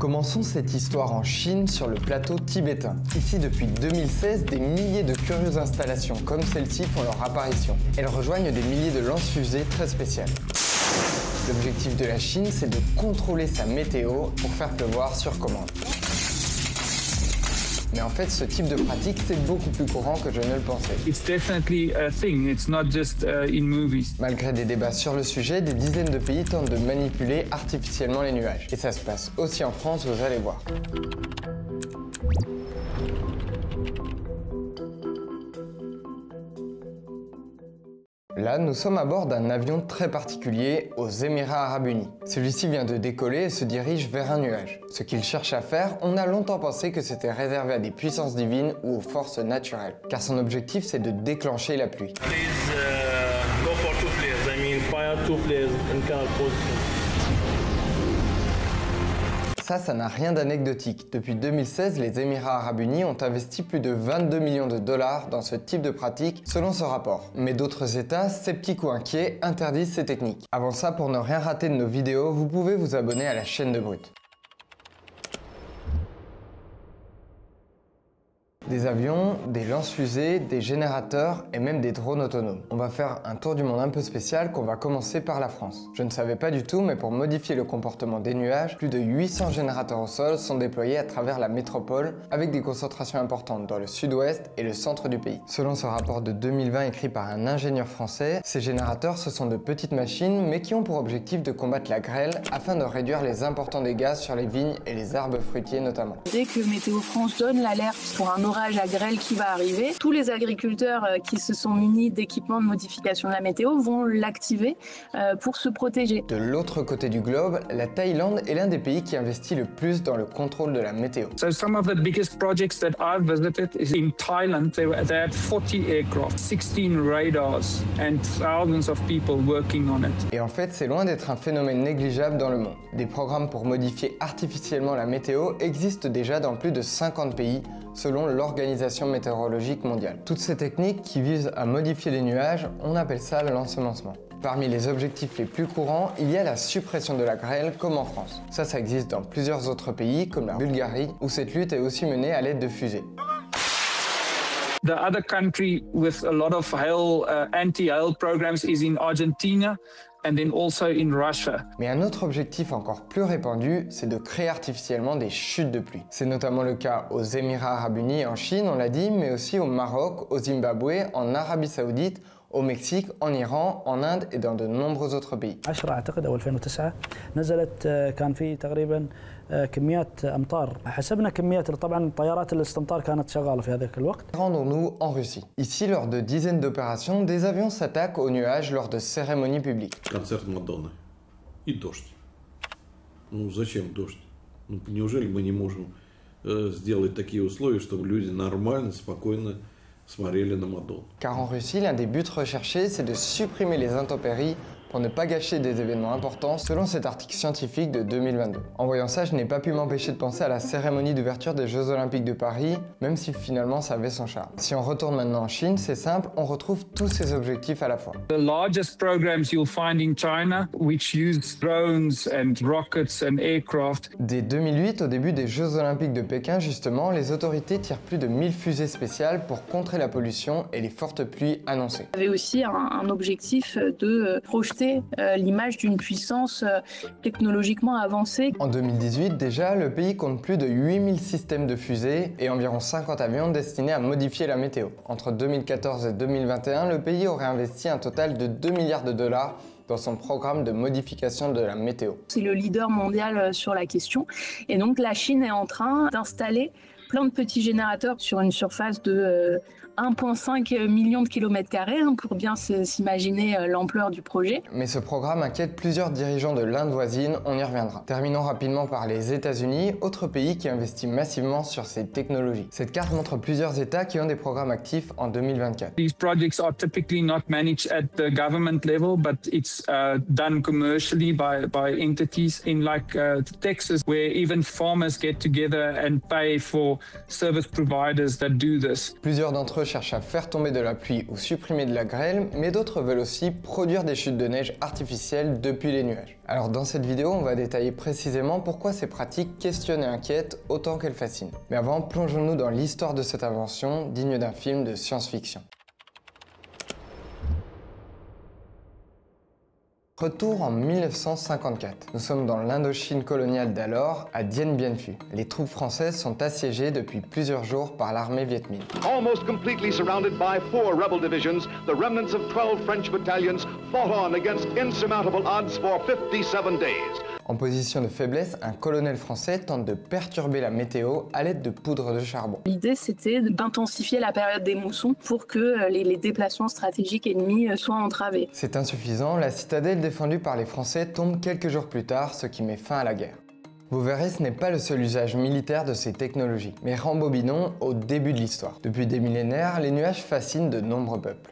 Commençons cette histoire en Chine sur le plateau tibétain. Ici depuis 2016, des milliers de curieuses installations comme celle-ci font leur apparition. Elles rejoignent des milliers de lance-fusées très spéciales. L'objectif de la Chine, c'est de contrôler sa météo pour faire pleuvoir sur commande. Mais en fait, ce type de pratique, c'est beaucoup plus courant que je ne le pensais. It's definitely a thing. It's not just in movies. Malgré des débats sur le sujet, des dizaines de pays tentent de manipuler artificiellement les nuages. Et ça se passe aussi en France, vous allez voir. Là, nous sommes à bord d'un avion très particulier aux Émirats Arabes Unis. Celui-ci vient de décoller et se dirige vers un nuage. Ce qu'il cherche à faire, on a longtemps pensé que c'était réservé à des puissances divines ou aux forces naturelles. Car son objectif, c'est de déclencher la pluie. Please go for 2 players. I mean fire 2 players in current position. Ça n'a rien d'anecdotique. Depuis 2016, les Émirats Arabes Unis ont investi plus de 22 millions de dollars dans ce type de pratique, selon ce rapport. Mais d'autres États, sceptiques ou inquiets, interdisent ces techniques. Avant ça, pour ne rien rater de nos vidéos, vous pouvez vous abonner à la chaîne de Brut. Des avions, des lance-fusées, des générateurs et même des drones autonomes. On va faire un tour du monde un peu spécial qu'on va commencer par la France. Je ne savais pas du tout, mais pour modifier le comportement des nuages, plus de 800 générateurs au sol sont déployés à travers la métropole avec des concentrations importantes dans le sud-ouest et le centre du pays. Selon ce rapport de 2020 écrit par un ingénieur français, ces générateurs ce sont de petites machines mais qui ont pour objectif de combattre la grêle afin de réduire les importants dégâts sur les vignes et les arbres fruitiers notamment. Dès que Météo France donne l'alerte pour un orage à grêle qui va arriver, tous les agriculteurs qui se sont munis d'équipements de modification de la météo vont l'activer pour se protéger. De l'autre côté du globe, la Thaïlande est l'un des pays qui investit le plus dans le contrôle de la météo. So some of the biggest projects that I've visited is in Thailand. They had 40 aircraft, 16 radars and thousands of people working on it. Et en fait, c'est loin d'être un phénomène négligeable dans le monde. Des programmes pour modifier artificiellement la météo existent déjà dans plus de 50 pays, selon l'Organisation météorologique mondiale. Toutes ces techniques qui visent à modifier les nuages, on appelle ça l'ensemencement. Parmi les objectifs les plus courants, il y a la suppression de la grêle comme en France. Ça existe dans plusieurs autres pays comme la Bulgarie, où cette lutte est aussi menée à l'aide de fusées. The other country with a lot of hail, anti-hail programs is in Argentina and then also in Russia. Mais un autre objectif encore plus répandu, c'est de créer artificiellement des chutes de pluie. C'est notamment le cas aux Émirats Arabes Unis et en Chine, on l'a dit, mais aussi au Maroc, au Zimbabwe, en Arabie Saoudite, au Mexique, en Iran, en Inde et dans de nombreux autres pays. 10 أعتقد أو 2009 نزلت كان في تقريبا كميات أمطار حسبنا كميات طبعا طيارات الاستمطار كانت شغالة في هذاك الوقت. Rendons-nous en Russie. Ici, lors de dizaines d'opérations, des avions s'attaquent aux nuages lors de cérémonies publiques. Концерт Мадонны. И дождь. Ну зачем дождь? Ну неужели мы не можем сделать такие условия, чтобы люди нормально, спокойно смотрели на Мадонну? Car en Russie, l'un des buts recherchés, c'est de supprimer les intempéries pour ne pas gâcher des événements importants, selon cet article scientifique de 2022. En voyant ça, je n'ai pas pu m'empêcher de penser à la cérémonie d'ouverture des Jeux Olympiques de Paris, même si finalement ça avait son charme. Si on retourne maintenant en Chine, c'est simple, on retrouve tous ces objectifs à la fois. The largest programs you'll find in China, which use drones and rockets and aircraft. Dès 2008, au début des Jeux Olympiques de Pékin, justement, les autorités tirent plus de 1000 fusées spéciales pour contrer la pollution et les fortes pluies annoncées. Il y avait aussi un objectif de projeter l'image d'une puissance technologiquement avancée. En 2018, déjà, le pays compte plus de 8000 systèmes de fusées et environ 50 avions destinés à modifier la météo. Entre 2014 et 2021, le pays aurait investi un total de 2 milliards de dollars dans son programme de modification de la météo. C'est le leader mondial sur la question. Et donc la Chine est en train d'installer plein de petits générateurs sur une surface de 1,5 million de kilomètres carrés, pour bien s'imaginer l'ampleur du projet. Mais ce programme inquiète plusieurs dirigeants de l'Inde voisine, on y reviendra. Terminons rapidement par les États-Unis, autre pays qui investit massivement sur ces technologies. Cette carte montre plusieurs États qui ont des programmes actifs en 2024. These projects are typically not managed at the government level, but it's done commercially by entities in like Texas, where even farmers get together and pay for service providers that do this. Plusieurs d'entre eux cherchent à faire tomber de la pluie ou supprimer de la grêle, mais d'autres veulent aussi produire des chutes de neige artificielles depuis les nuages. Alors dans cette vidéo, on va détailler précisément pourquoi ces pratiques questionnent et inquiètent autant qu'elles fascinent. Mais avant, plongeons-nous dans l'histoire de cette invention digne d'un film de science-fiction. Retour en 1954. Nous sommes dans l'Indochine coloniale d'alors, à Dien Bien Phu. Les troupes françaises sont assiégées depuis plusieurs jours par l'armée Viet Minh. Almost completely surrounded by 4 rebel divisions, the remnants of 12 French battalions fought on against insurmountable odds for 57 days. En position de faiblesse, un colonel français tente de perturber la météo à l'aide de poudre de charbon. L'idée, c'était d'intensifier la période des moussons pour que les déplacements stratégiques ennemis soient entravés. C'est insuffisant, la citadelle défendue par les Français tombe quelques jours plus tard, ce qui met fin à la guerre. Vous verrez, ce n'est pas le seul usage militaire de ces technologies, mais rembobinons au début de l'histoire. Depuis des millénaires, les nuages fascinent de nombreux peuples.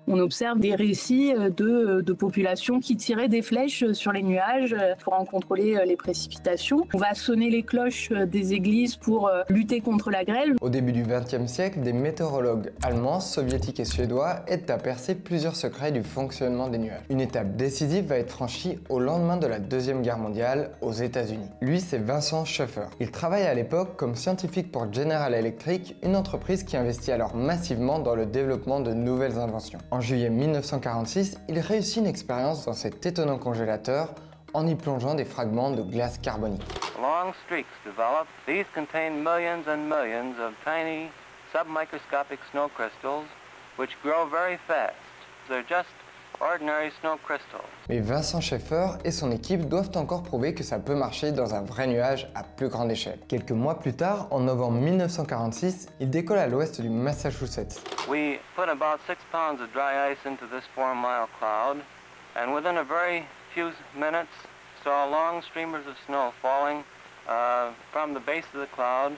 On observe des récits de populations qui tiraient des flèches sur les nuages pour en contrôler les précipitations. On va sonner les cloches des églises pour lutter contre la grêle. Au début du XXe siècle, des météorologues allemands, soviétiques et suédois aident à percer plusieurs secrets du fonctionnement des nuages. Une étape décisive va être franchie au lendemain de la Deuxième Guerre mondiale aux États-Unis. Lui, c'est Vincent Schöffer. Il travaille à l'époque comme scientifique pour General Electric, une entreprise qui investit alors massivement dans le développement de nouvelles inventions. En juillet 1946, il réussit une expérience dans cet étonnant congélateur en y plongeant des fragments de glace carbonique. Long streaks develop. These contain millions and millions of tiny submicroscopic snow crystals which grow very fast. They're just ordinary snow crystals. Mais Vincent Schöffer et son équipe doivent encore prouver que ça peut marcher dans un vrai nuage à plus grande échelle. Quelques mois plus tard, en novembre 1946, il décolle à l'ouest du Massachusetts. We put about 6 pounds of dry ice into this 4-mile cloud, and within a very few minutes saw long streamers of snow falling from the base of the cloud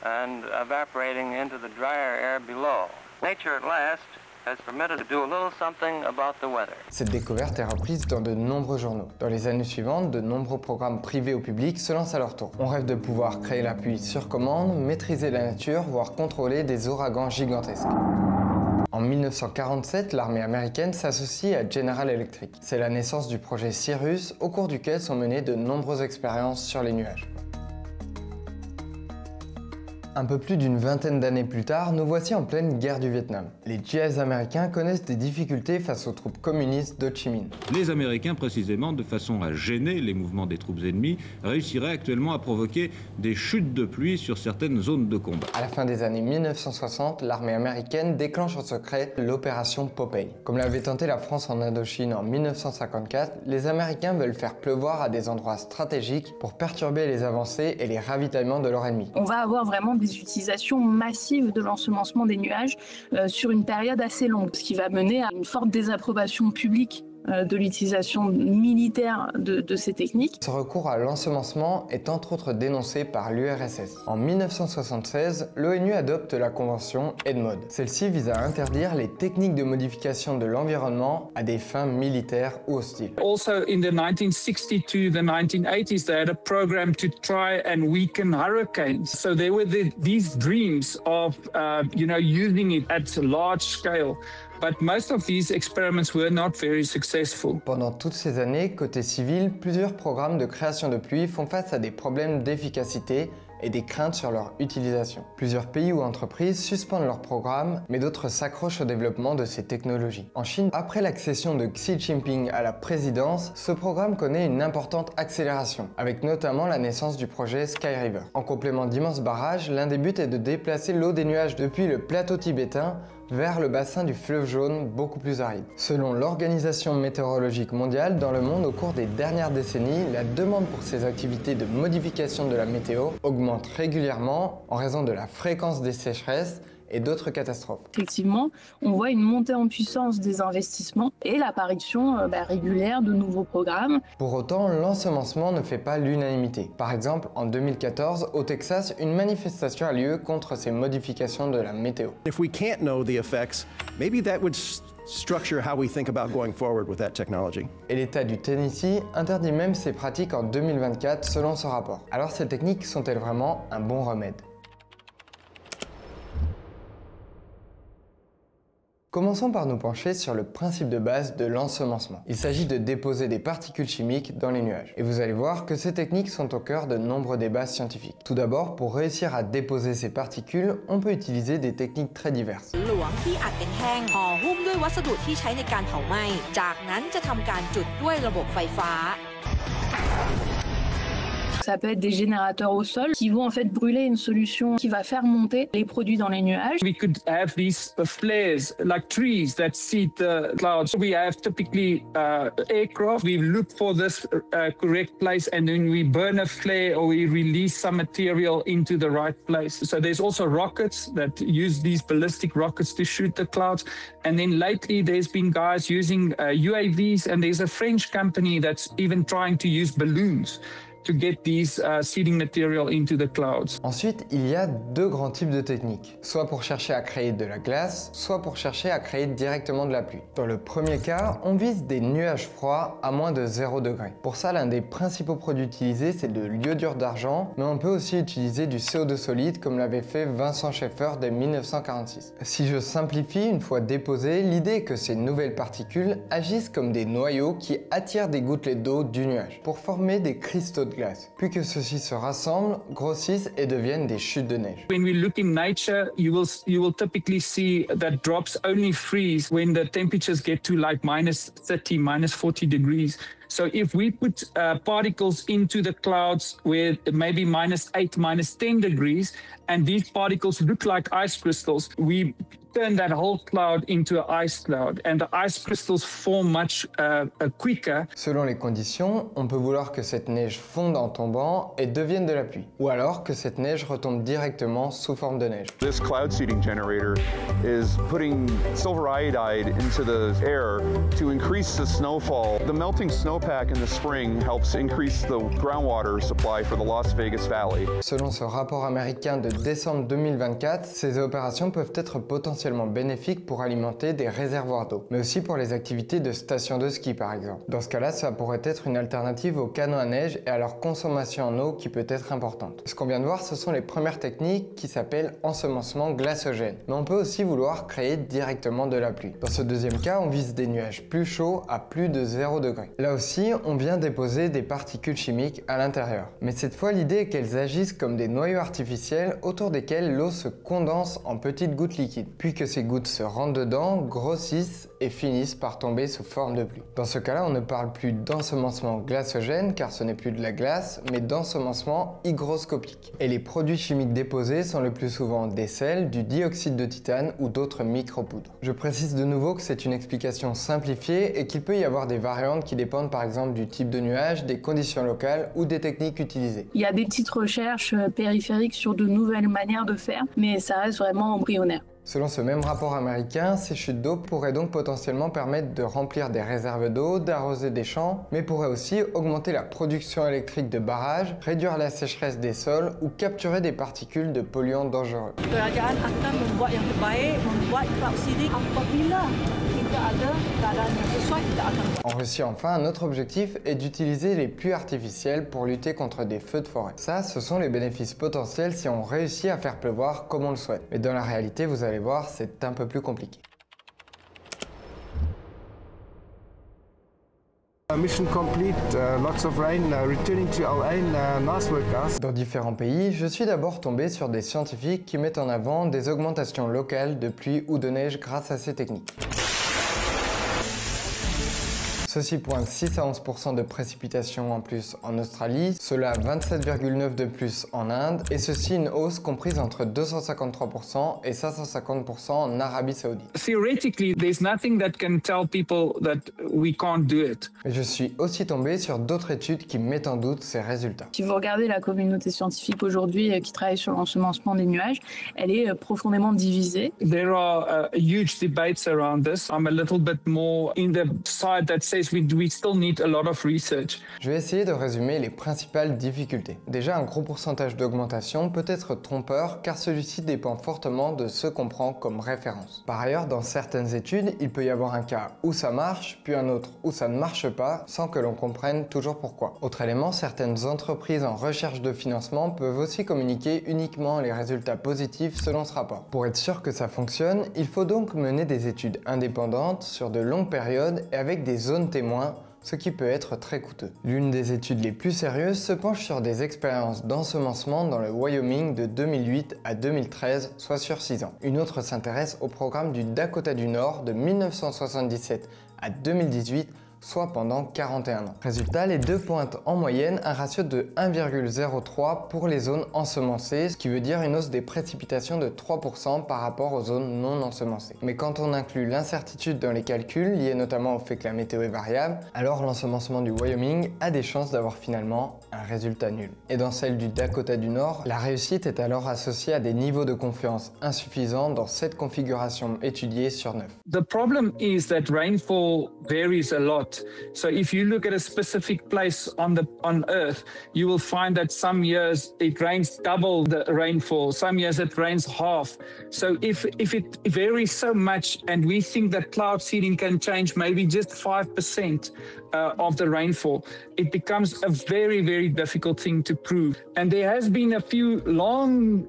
and evaporating into the drier air below. Nature at last has permitted to do a little something about the weather. Cette découverte est reprise dans de nombreux journaux. Dans les années suivantes, de nombreux programmes privés ou publics se lancent à leur tour. On rêve de pouvoir créer la pluie sur commande, maîtriser la nature, voire contrôler des ouragans gigantesques. En 1947, l'armée américaine s'associe à General Electric. C'est la naissance du projet Cirrus, au cours duquel sont menées de nombreuses expériences sur les nuages. Un peu plus d'une vingtaine d'années plus tard, nous voici en pleine guerre du Vietnam. Les GIs américains connaissent des difficultés face aux troupes communistes d'Ho Chi Minh. Les Américains, précisément, de façon à gêner les mouvements des troupes ennemies, réussiraient actuellement à provoquer des chutes de pluie sur certaines zones de combat. À la fin des années 1960, l'armée américaine déclenche en secret l'opération Popeye. Comme l'avait tenté la France en Indochine en 1954, les Américains veulent faire pleuvoir à des endroits stratégiques pour perturber les avancées et les ravitaillements de leur ennemi. On va avoir vraiment des utilisations massives de l'ensemencement des nuages sur une période assez longue, ce qui va mener à une forte désapprobation publique de l'utilisation militaire de ces techniques. Ce recours à l'ensemencement est entre autres dénoncé par l'URSS. En 1976, l'ONU adopte la convention EDMOD. Celle-ci vise à interdire les techniques de modification de l'environnement à des fins militaires ou hostiles. Also in the 1960s to the 1980s, they had a program to try and weaken hurricanes. So there were these dreams of, using it at a large scale. But most of these experiments were not very successful. Pendant toutes ces années, côté civil, plusieurs programmes de création de pluie font face à des problèmes d'efficacité et des craintes sur leur utilisation. Plusieurs pays ou entreprises suspendent leurs programmes, mais d'autres s'accrochent au développement de ces technologies. En Chine, après l'accession de Xi Jinping à la présidence, ce programme connaît une importante accélération, avec notamment la naissance du projet Sky River. En complément d'immenses barrages, l'un des buts est de déplacer l'eau des nuages depuis le plateau tibétain vers le bassin du fleuve Jaune, beaucoup plus aride. Selon l'Organisation météorologique mondiale, dans le monde, au cours des dernières décennies, la demande pour ces activités de modification de la météo augmente régulièrement en raison de la fréquence des sécheresses et d'autres catastrophes. Effectivement, on voit une montée en puissance des investissements et l'apparition régulière de nouveaux programmes. Pour autant, l'ensemencement ne fait pas l'unanimité. Par exemple, en 2014, au Texas, une manifestation a lieu contre ces modifications de la météo. If we can't know the effects, maybe that would structure how we think about going forward with that technology. Et l'État du Tennessee interdit même ces pratiques en 2024 selon ce rapport. Alors ces techniques sont-elles vraiment un bon remède ? Commençons par nous pencher sur le principe de base de l'ensemencement. Il s'agit de déposer des particules chimiques dans les nuages. Et vous allez voir que ces techniques sont au cœur de nombreux débats scientifiques. Tout d'abord, pour réussir à déposer ces particules, on peut utiliser des techniques très diverses. Ça peut être des générateurs au sol qui vont en fait brûler une solution qui va faire monter les produits dans les nuages. We could have these flares like trees that seed the clouds. We have typically aircraft. We look for this correct place and then we burn a flare or we release some material into the right place. So there's also rockets that use these ballistic rockets to shoot the clouds. And then lately there's been guys using UAVs, and there's a French company that's even trying to use balloons to get these seeding material into the clouds. Ensuite, il y a deux grands types de techniques, soit pour chercher à créer de la glace, soit pour chercher à créer directement de la pluie. Dans le premier cas, on vise des nuages froids à moins de 0 degré. Pour ça, l'un des principaux produits utilisés, c'est de l'iodure d'argent, mais on peut aussi utiliser du CO2 solide comme l'avait fait Vincent Schaeffer dès 1946. Si je simplifie, une fois déposées, l'idée est que ces nouvelles particules agissent comme des noyaux qui attirent des gouttelettes d'eau du nuage pour former des cristaux de glace, puis que ceux-ci se rassemblent, grossissent et deviennent des chutes de neige. When we look in nature, you will typically see that drops only freeze when the temperatures get to like minus 30, minus 40 degrees. So if we put particles into the clouds with maybe minus 8, minus 10 degrees, and these particles look like ice crystals, we turn that whole cloud into an ice cloud, and the ice crystals form much quicker. Selon les conditions, on peut vouloir que cette neige fonde en tombant et devienne de la pluie, ou alors que cette neige retombe directement sous forme de neige. This cloud seeding generator is putting silver iodide into the air to increase the snowfall. The melting snowpack in the spring helps increase the groundwater supply for the Las Vegas Valley. Selon ce rapport américain de décembre 2024, ces opérations peuvent être potentiellement bénéfiques pour alimenter des réservoirs d'eau, mais aussi pour les activités de stations de ski par exemple. Dans ce cas-là, ça pourrait être une alternative aux canons à neige et à leur consommation en eau qui peut être importante. Ce qu'on vient de voir, ce sont les premières techniques qui s'appellent ensemencement glacogène, mais on peut aussi vouloir créer directement de la pluie. Dans ce deuxième cas, on vise des nuages plus chauds à plus de 0 degré. Là aussi, on vient déposer des particules chimiques à l'intérieur. Mais cette fois, l'idée est qu'elles agissent comme des noyaux artificiels autour desquels l'eau se condense en petites gouttes liquides, puis que ces gouttes se rentrent dedans, grossissent et finissent par tomber sous forme de pluie. Dans ce cas-là, on ne parle plus d'ensemencement glacogène car ce n'est plus de la glace, mais d'ensemencement hygroscopique. Et les produits chimiques déposés sont le plus souvent des sels, du dioxyde de titane ou d'autres micropoudres. Je précise de nouveau que c'est une explication simplifiée et qu'il peut y avoir des variantes qui dépendent par exemple du type de nuage, des conditions locales ou des techniques utilisées. Il y a des petites recherches périphériques sur de nouvelles manières de faire, mais ça reste vraiment embryonnaire. Selon ce même rapport américain, ces chutes d'eau pourraient donc potentiellement permettre de remplir des réserves d'eau, d'arroser des champs, mais pourraient aussi augmenter la production électrique de barrages, réduire la sécheresse des sols ou capturer des particules de polluants dangereux. Kerajaan akan membuat yang terbaik, membuat cloud seeding apabila tidak ada keadaan yang sesuai, tidak akan. En Russie, enfin, un autre objectif est d'utiliser les pluies artificielles pour lutter contre des feux de forêt. Ça, ce sont les bénéfices potentiels si on réussit à faire pleuvoir comme on le souhaite. Mais dans la réalité, vous allez voir, c'est un peu plus compliqué. Mission complete, lots of rain, returning to Al Ain, nice work guys. Dans différents pays, je suis d'abord tombé sur des scientifiques qui mettent en avant des augmentations locales de pluie ou de neige grâce à ces techniques. Ceci pointe 6 à 11% de précipitations en plus en Australie, cela 27,9% de plus en Inde, et ceci une hausse comprise entre 253% et 550% en Arabie Saoudite. Theoretically, there's nothing that can tell people that we can't do it. Mais je suis aussi tombé sur d'autres études qui mettent en doute ces résultats. Si vous regardez la communauté scientifique aujourd'hui qui travaille sur l'ensemencement des nuages, elle est profondément divisée. There are huge debates around this. I'm a little bit more in the side that says yes, we still need a lot of research. Je vais essayer de résumer les principales difficultés. Déjà, un gros pourcentage d'augmentation peut être trompeur car celui-ci dépend fortement de ce qu'on prend comme référence. Par ailleurs, dans certaines études, il peut y avoir un cas où ça marche, puis un autre où ça ne marche pas, sans que l'on comprenne toujours pourquoi. Autre élément, certaines entreprises en recherche de financement peuvent aussi communiquer uniquement les résultats positifs selon ce rapport. Pour être sûr que ça fonctionne, il faut donc mener des études indépendantes sur de longues périodes et avec des zones témoins, ce qui peut être très coûteux. L'une des études les plus sérieuses se penche sur des expériences d'ensemencement dans le Wyoming de 2008 à 2013, soit sur 6 ans. Une autre s'intéresse au programme du Dakota du Nord de 1977 à 2018, soit pendant 41 ans. Résultat, les deux pointent en moyenne un ratio de 1,03 pour les zones ensemencées, ce qui veut dire une hausse des précipitations de 3% par rapport aux zones non ensemencées. Mais quand on inclut l'incertitude dans les calculs, liés notamment au fait que la météo est variable, alors l'ensemencement du Wyoming a des chances d'avoir finalement un résultat nul. Et dans celle du Dakota du Nord, la réussite est alors associée à des niveaux de confiance insuffisants dans cette configuration étudiée sur 9. The problem is that rainfall varies a lot. So if you look at a specific place on Earth, you will find that some years it rains double the rainfall, some years it rains half. So if it varies so much and we think that cloud seeding can change maybe just 5% of the rainfall, it becomes a very, very difficult thing to prove. And there has been a few long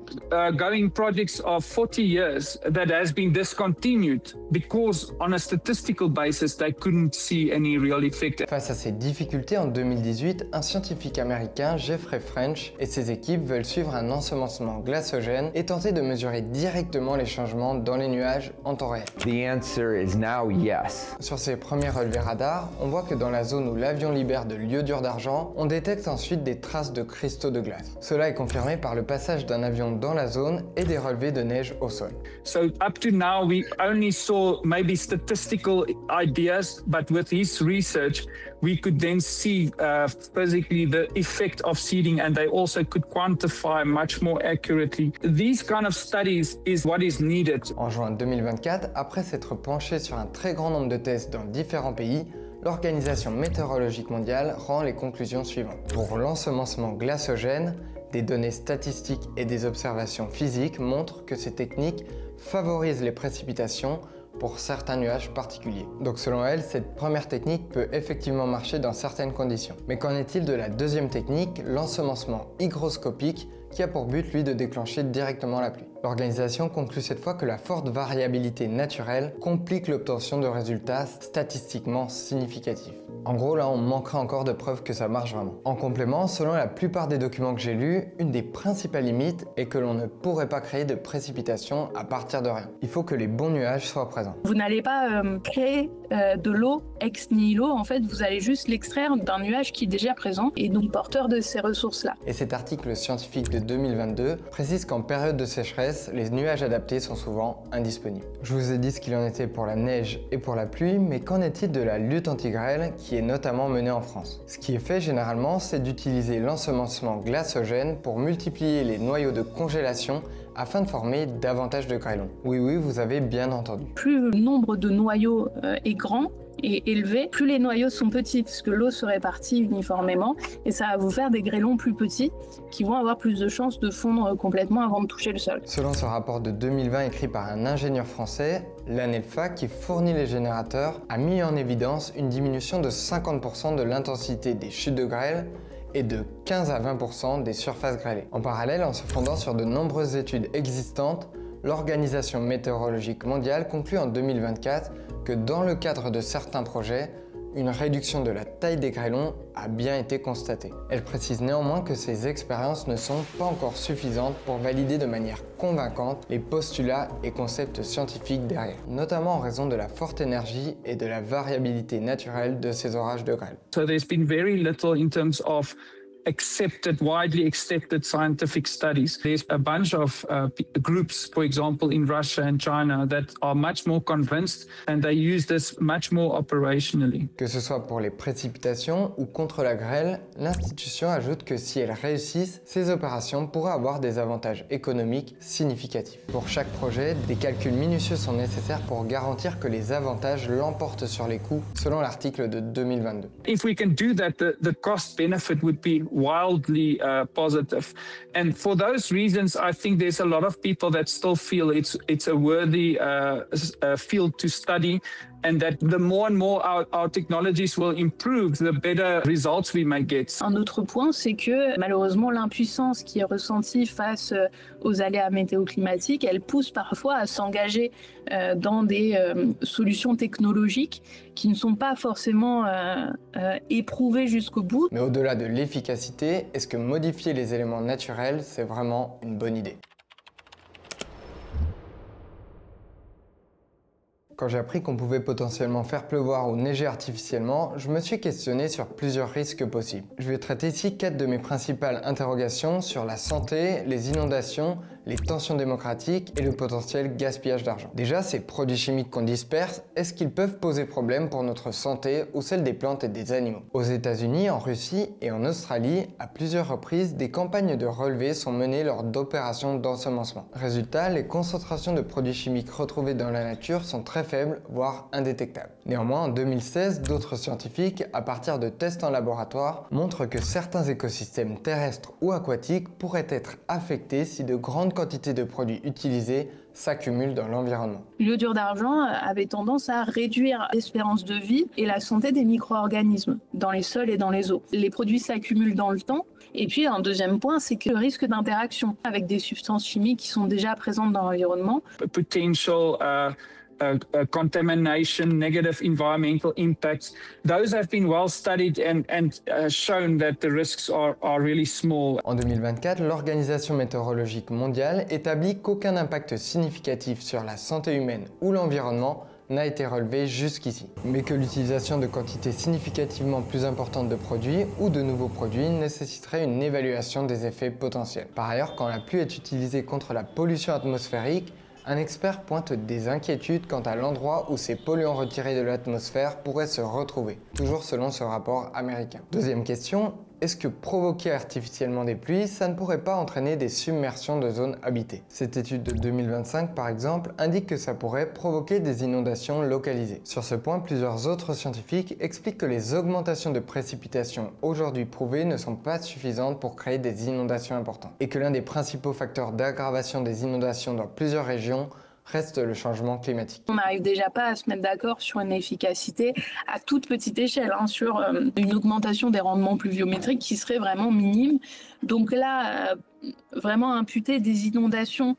going projects of 40 years that has been discontinued because on a statistical basis they couldn't see any real effect. Face à ces difficultés, en 2018, un scientifique américain, Jeffrey French, et ses équipes veulent suivre un ensemencement glacogène et tenter de mesurer directement les changements dans les nuages en temps réel. The answer is now yes. Sur ces premiers relevés radars, on voit que dans la zone où l'avion libère de l'iodure d'argent, on détecte ensuite des traces de cristaux de glace. Cela est confirmé par le passage d'un avion dans la zone et des relevés de neige au sol. So up to now we only saw maybe statistical ideas, but with his research we could then see physically the effect of seeding, and they also could quantify much more accurately. These kind of studies is what is needed. En juin 2024, après s'être penché sur un très grand nombre de tests dans différents pays, l'Organisation météorologique mondiale rend les conclusions suivantes. Pour l'ensemencement glacogène, des données statistiques et des observations physiques montrent que ces techniques favorisent les précipitations pour certains nuages particuliers. Donc selon elle, cette première technique peut effectivement marcher dans certaines conditions. Mais qu'en est-il de la deuxième technique, l'ensemencement hygroscopique, qui a pour but, lui, de déclencher directement la pluie? L'organisation conclut cette fois que la forte variabilité naturelle complique l'obtention de résultats statistiquement significatifs. En gros, là, on manquera encore de preuves que ça marche vraiment. En complément, selon la plupart des documents que j'ai lus, une des principales limites est que l'on ne pourrait pas créer de précipitations à partir de rien. Il faut que les bons nuages soient présents. Vous n'allez pas créer de l'eau ex nihilo, en fait, vous allez juste l'extraire d'un nuage qui est déjà présent et donc porteur de ces ressources-là. Et cet article scientifique de 2022 précise qu'en période de sécheresse, les nuages adaptés sont souvent indisponibles. Je vous ai dit ce qu'il en était pour la neige et pour la pluie, mais qu'en est-il de la lutte anti-grêle qui est notamment menée en France? Ce qui est fait généralement, c'est d'utiliser l'ensemencement glacogène pour multiplier les noyaux de congélation afin de former davantage de grêlons. Oui, vous avez bien entendu. Plus le nombre de noyaux est grand et élevé, plus les noyaux sont petits, parce que l'eau se répartit uniformément, et ça va vous faire des grêlons plus petits qui vont avoir plus de chances de fondre complètement avant de toucher le sol. Selon ce rapport de 2020 écrit par un ingénieur français, l'ANELFA, qui fournit les générateurs, a mis en évidence une diminution de 50% de l'intensité des chutes de grêle et de 15 à 20% des surfaces grêlées. En parallèle, en se fondant sur de nombreuses études existantes, l'Organisation météorologique mondiale conclut en 2024 que dans le cadre de certains projets, une réduction de la taille des grêlons a bien été constatée. Elle précise néanmoins que ces expériences ne sont pas encore suffisantes pour valider de manière convaincante les postulats et concepts scientifiques derrière, notamment en raison de la forte énergie et de la variabilité naturelle de ces orages de grêle. So there's been very little in terms of widely accepted scientific studies. There's a bunch of groups, for example, in Russia and China that are much more convinced and they use this much more operationally. Que ce soit pour les précipitations ou contre la grêle, l'institution ajoute que si elles réussissent, ces opérations pourraient avoir des avantages économiques significatifs. Pour chaque projet, des calculs minutieux sont nécessaires pour garantir que les avantages l'emportent sur les coûts, selon l'article de 2022. If we can do that, the cost benefit would be wildly positive. And for those reasons, I think there's a lot of people that still feel it's a worthy field to study, and that the more and more our technologies will improve, the better results we may get. Un autre point, c'est que malheureusement l'impuissance qui est ressentie face aux aléas météo-climatiques, elle pousse parfois à s'engager dans des solutions technologiques qui ne sont pas forcément éprouvées jusqu'au bout. Mais au-delà de l'efficacité, est-ce que modifier les éléments naturels, c'est vraiment une bonne idée ? Quand j'ai appris qu'on pouvait potentiellement faire pleuvoir ou neiger artificiellement, je me suis questionné sur plusieurs risques possibles. Je vais traiter ici 4 de mes principales interrogations sur la santé, les inondations, les tensions démocratiques et le potentiel gaspillage d'argent. Déjà, ces produits chimiques qu'on disperse, est-ce qu'ils peuvent poser problème pour notre santé ou celle des plantes et des animaux? Aux États-Unis, en Russie et en Australie, à plusieurs reprises, des campagnes de relevés sont menées lors d'opérations d'ensemencement. Résultat, les concentrations de produits chimiques retrouvées dans la nature sont très faibles, voire indétectables. Néanmoins, en 2016, d'autres scientifiques, à partir de tests en laboratoire, montrent que certains écosystèmes terrestres ou aquatiques pourraient être affectés si de grandes quantités de produits utilisés s'accumulent dans l'environnement. L'iodure d'argent avait tendance à réduire l'espérance de vie et la santé des micro-organismes dans les sols et dans les eaux. Les produits s'accumulent dans le temps. Et puis un deuxième point, c'est que le risque d'interaction avec des substances chimiques qui sont déjà présentes dans l'environnement. Contamination, negative environmental impacts. Those have been well studied and shown that the risks are really small. En 2024, l'Organisation météorologique mondiale établit qu'aucun impact significatif sur la santé humaine ou l'environnement n'a été relevé jusqu'ici, mais que l'utilisation de quantités significativement plus importantes de produits ou de nouveaux produits nécessiterait une évaluation des effets potentiels. Par ailleurs, quand la pluie est utilisée contre la pollution atmosphérique, un expert pointe des inquiétudes quant à l'endroit où ces polluants retirés de l'atmosphère pourraient se retrouver, toujours selon ce rapport américain. Deuxième question, est-ce que provoquer artificiellement des pluies, ça ne pourrait pas entraîner des submersions de zones habitées? Cette étude de 2025, par exemple, indique que ça pourrait provoquer des inondations localisées. Sur ce point, plusieurs autres scientifiques expliquent que les augmentations de précipitations aujourd'hui prouvées ne sont pas suffisantes pour créer des inondations importantes, et que l'un des principaux facteurs d'aggravation des inondations dans plusieurs régions reste le changement climatique. On n'arrive déjà pas à se mettre d'accord sur une efficacité à toute petite échelle, sur une augmentation des rendements pluviométriques qui serait vraiment minime. Donc là, vraiment imputer des inondations,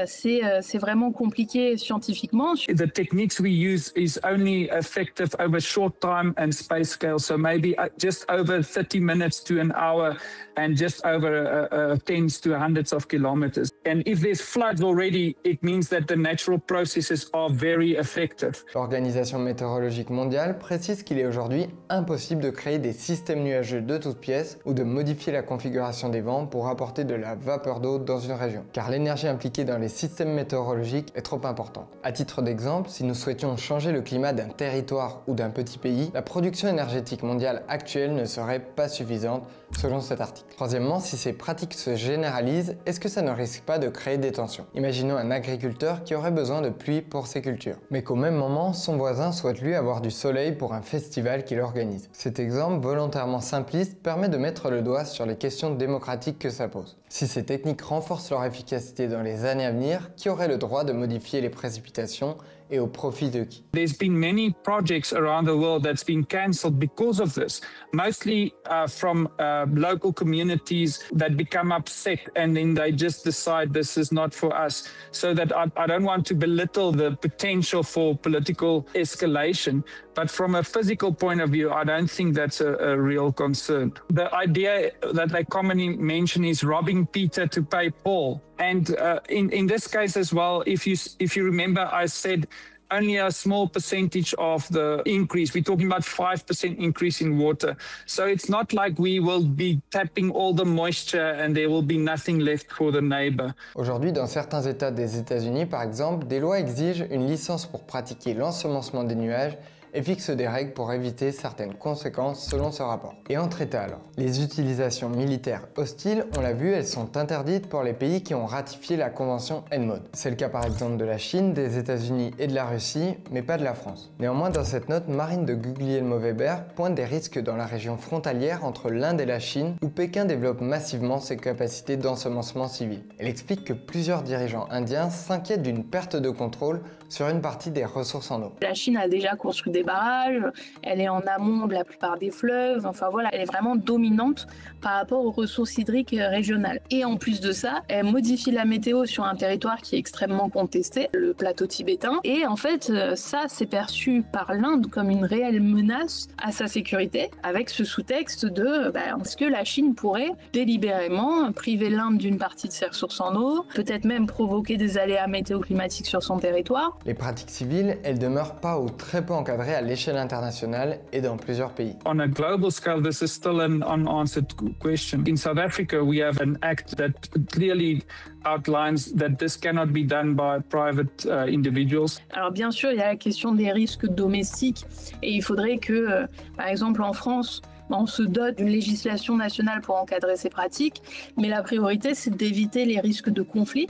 c'est vraiment compliqué scientifiquement. The techniques we use is only effective over short time and space scale, so maybe just over 30 minutes to an hour and just over tens to hundreds of kilometers. And if there's floods already, it means that the natural processes are very effective. L'Organisation météorologique mondiale précise qu'il est aujourd'hui impossible de créer des systèmes nuageux de toutes pièces ou de modifier la configuration des vents pour apporter de la vapeur d'eau dans une région, car l'énergie impliquée dans les systèmes météorologiques est trop importante. À titre d'exemple, si nous souhaitions changer le climat d'un territoire ou d'un petit pays, la production énergétique mondiale actuelle ne serait pas suffisante, selon cet article. Troisièmement, si ces pratiques se généralisent, est-ce que ça ne risque pas de créer des tensions? Imaginons un agriculteur qui aurait besoin de pluie pour ses cultures, mais qu'au même moment, son voisin souhaite lui avoir du soleil pour un festival qu'il organise. Cet exemple volontairement simpliste permet de mettre le doigt sur les questions démocratiques que ça pose. Si ces techniques renforcent leur efficacité dans les années à venir, qui aurait le droit de modifier les précipitations et au profit de qui? There's been many projects around the world that's been cancelled because of this, mostly from local communities that become upset and then they just decide this is not for us. So that I don't want to belittle the potential for political escalation, but from a physical point of view, I don't think that's a real concern. The idea that they commonly mention is robbing Peter to pay Paul. And in this case as well, if you remember, I said only a small percentage of the increase. We're talking about 5% increase in water. So it's not like we will be tapping all the moisture and there will be nothing left for the neighbor. Aujourd'hui, dans certains États des États-Unis, par exemple, des lois exigent une licence pour pratiquer l'ensemencement des nuages et fixe des règles pour éviter certaines conséquences selon ce rapport. Et entre États alors, les utilisations militaires hostiles, on l'a vu, elles sont interdites pour les pays qui ont ratifié la convention ENMOD. C'est le cas par exemple de la Chine, des États-Unis et de la Russie, mais pas de la France. Néanmoins, dans cette note, Marine de Guglielmo-Weber pointe des risques dans la région frontalière entre l'Inde et la Chine, où Pékin développe massivement ses capacités d'ensemencement civil. Elle explique que plusieurs dirigeants indiens s'inquiètent d'une perte de contrôle sur une partie des ressources en eau. La Chine a déjà construit des barrages, elle est en amont de la plupart des fleuves, enfin voilà, elle est vraiment dominante par rapport aux ressources hydriques régionales. Et en plus de ça, elle modifie la météo sur un territoire qui est extrêmement contesté, le plateau tibétain. Et en fait, ça, c'est perçu par l'Inde comme une réelle menace à sa sécurité, avec ce sous-texte de est-ce que la Chine pourrait délibérément priver l'Inde d'une partie de ses ressources en eau, peut-être même provoquer des aléas météo-climatiques sur son territoire. Les pratiques civiles, elles demeurent pas ou très peu encadrées à l'échelle internationale et dans plusieurs pays. On a global scale, this is still an unanswered question. In South Africa, we have an act that clearly outlines that this cannot be done by private individuals. Alors bien sûr, il y a la question des risques domestiques et il faudrait que, par exemple en France, on se dote d'une législation nationale pour encadrer ces pratiques, mais la priorité, c'est d'éviter les risques de conflit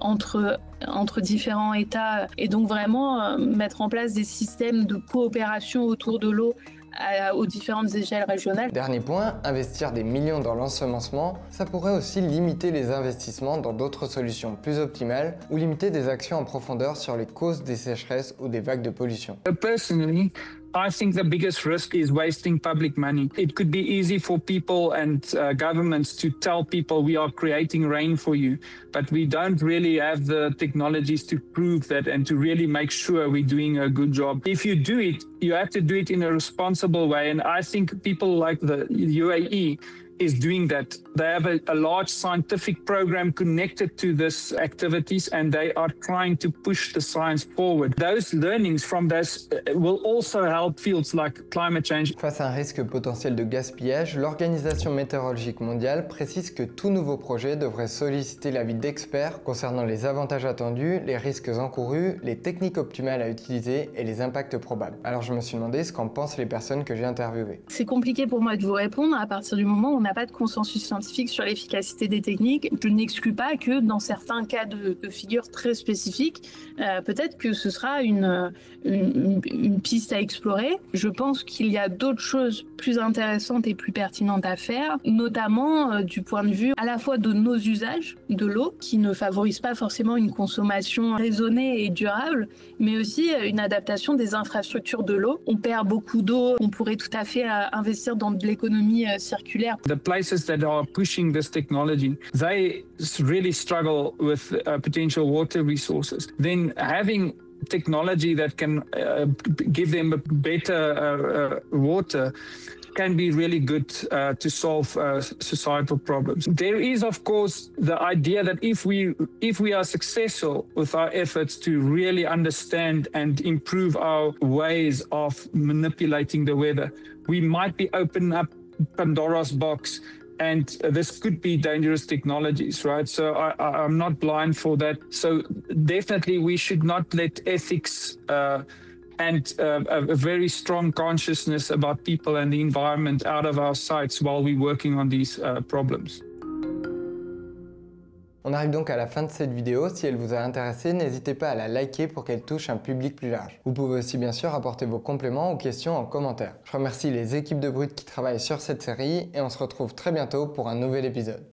entre différents États et donc vraiment mettre en place des systèmes de coopération autour de l'eau aux différentes échelles régionales. Dernier point, investir des millions dans l'ensemencement, ça pourrait aussi limiter les investissements dans d'autres solutions plus optimales ou limiter des actions en profondeur sur les causes des sécheresses ou des vagues de pollution. Personally, I think the biggest risk is wasting public money. It could be easy for people and governments to tell people we are creating rain for you, but we don't really have the technologies to prove that and to really make sure we're doing a good job. If you do it, you have to do it in a responsible way, and I think people like the UAE is doing that. They have a large scientific program connected to this activities and they are trying to push the science forward. Those learnings from this will also help fields like climate change. Face à un risque potentiel de gaspillage, l'Organisation météorologique mondiale précise que tout nouveau projet devrait solliciter l'avis d'experts concernant les avantages attendus, les risques encourus, les techniques optimales à utiliser et les impacts probables. Alors je me suis demandé ce qu'en pensent les personnes que j'ai interviewées. C'est compliqué pour moi de vous répondre à partir du moment où on n'a pas de consensus scientifique sur l'efficacité des techniques. Je n'exclus pas que dans certains cas de figure très spécifiques, peut-être que ce sera une piste à explorer. Je pense qu'il y a d'autres choses plus intéressantes et plus pertinentes à faire, notamment du point de vue à la fois de nos usages de l'eau, qui ne favorisent pas forcément une consommation raisonnée et durable, mais aussi une adaptation des infrastructures de l'eau. On perd beaucoup d'eau, on pourrait tout à fait investir dans de l'économie circulaire. The places that are pushing this technology, they really struggle with potential water resources. Then having technology that can give them a better water can be really good to solve societal problems. There is, of course, the idea that if we are successful with our efforts to really understand and improve our ways of manipulating the weather, we might be opening up Pandora's box, and this could be dangerous technologies, right? So I'm not blind for that. So definitely we should not let ethics and a very strong consciousness about people and the environment out of our sights while we're working on these problems. On arrive donc à la fin de cette vidéo. Si elle vous a intéressé, n'hésitez pas à la liker pour qu'elle touche un public plus large. Vous pouvez aussi bien sûr apporter vos compléments ou questions en commentaire. Je remercie les équipes de Brut qui travaillent sur cette série et on se retrouve très bientôt pour un nouvel épisode.